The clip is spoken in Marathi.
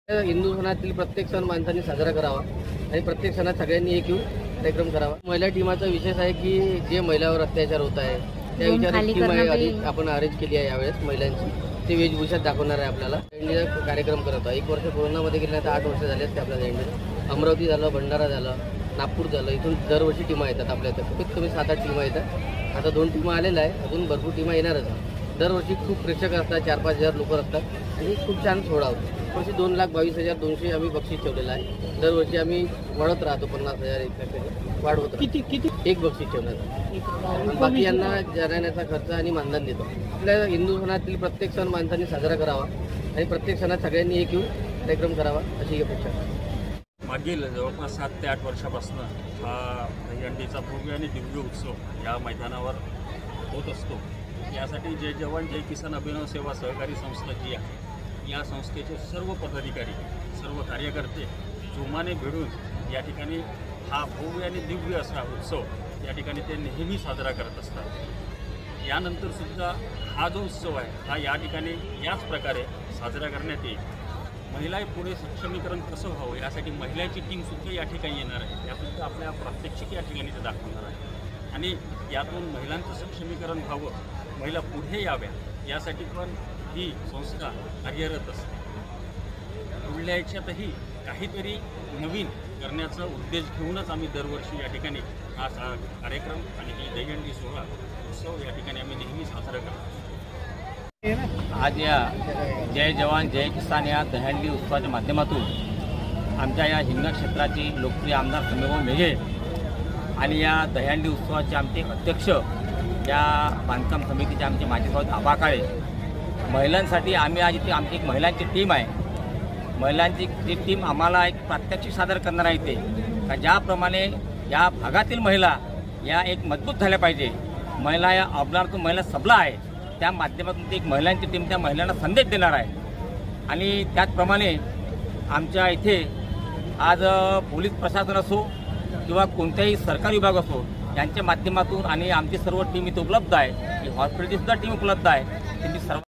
हिंदू सणातील प्रत्येक सण माणसांनी साजरा करावा आणि प्रत्येक सणात सगळ्यांनी एक येऊन कार्यक्रम करावा। महिला टीमाचा विशेष आहे की जे महिलांवर अत्याचार होत आहे त्या विचारात टीम आपण अरेंज केली आहे यावेळेस महिलांची। ते वेशभूषात दाखवणार आहे आपल्याला। इंडिया कार्यक्रम करत आहे। 1 वर्ष कोरोनामध्ये गेले तर 8 वर्ष झाले असते आपल्या इंडिया। अमरावती झालं, भंडारा झालं, नागपूर झालं, इथून दरवर्षी टीमा येतात आपल्या इथं। कमीत कमी 7-8 टीमा येतात। आता 2 टीमा आलेल्या आहे, अजून भरपूर टीमा येणारच। दरवर्षी खूप प्रेक्षक असतात, 4-5 हजार लोक असतात आणि खूप छान सोहळा होतो। वर्षी 2,22,200 आम्ही बक्षीस ठेवलेलं आहे। दरवर्षी आम्ही वाढत राहतो, 50,000 एक वाढवत किती एक बक्षीस ठेवण्याचा। बाकी यांना जाण्याचा खर्च आणि मानधन देतो। आपल्या हिंदू सणातील प्रत्येक सण माणसांनी साजरा करावा आणि प्रत्येक सणात सगळ्यांनी एक येऊन कार्यक्रम करावा अशी अपेक्षा आहे। मागील जवळपास 7 ते 8 वर्षापासून हा दहीहंडीचा भव्य आणि दिव्य उत्सव या मैदानावर होत असतो। यासाठी जय जवान जय किसान अभिनव सेवा सहकारी संस्था जी आहे, या संस्थेचे सर्व पदाधिकारी, सर्व कार्यकर्ते जोमाने भिडून या ठिकाणी हा भव्य आणि दिव्य असा उत्सव या ठिकाणी ते नेहमी साजरा करत असतात। यानंतर सुद्धा हा जो उत्सव आहे हा या ठिकाणी याच प्रकारे साजरा करण्यात येईल। महिला पुढे सक्षमीकरण कसं व्हावं यासाठी महिलांची टीमसुद्धा या ठिकाणी येणार आहे। यासुद्धा आपल्या प्रात्यक्षिक या ठिकाणी ते दाखवणार आहे आणि यातून महिलांचं सक्षमीकरण व्हावं, महिला पुढे याव्या यासाठी पण ही संस्था कार्यरत असते। पुढल्या याच्यातही काहीतरी नवीन करण्याचा उद्देश घेऊनच आम्ही दरवर्षी या ठिकाणी हा कार्यक्रम आणि ही दहीहंडी सोहळा उत्सव या ठिकाणी आम्ही नेहमी साजरा करतो। आज या जय जवान जय किसान या दहीहंडी उत्सवाच्या माध्यमातून आमच्या या हिंगणघाट क्षेत्राची लोकप्रिय आमदार समीरभाऊ मेघे आणि या दहीहंडी उत्सवाचे आमचे अध्यक्ष, या बांधकाम समितीचे आमचे माजी सभापती आबा काळे, महिलांसाठी आम्ही आज इथे आमची एक महिलांची टीम आहे। महिलांची जी टीम आम्हाला एक प्रात्यक्षिक सादर करणार आहे ते का ज्याप्रमाणे या भागातील महिला या एक मजबूत झाल्या पाहिजे। महिला या अवलातून महिला सबला आहे, त्या माध्यमातून ती एक महिलांची टीम त्या महिलांना संदेश देणार आहे। आणि त्याचप्रमाणे आमच्या इथे आज पोलीस प्रशासन असो किंवा कोणत्याही सरकारी विभाग असो यांच्या माध्यमातून आणि आमची सर्व टीम इथे उपलब्ध आहे। हॉस्पिटलची सुद्धा टीम उपलब्ध आहे। त्यांची सर्व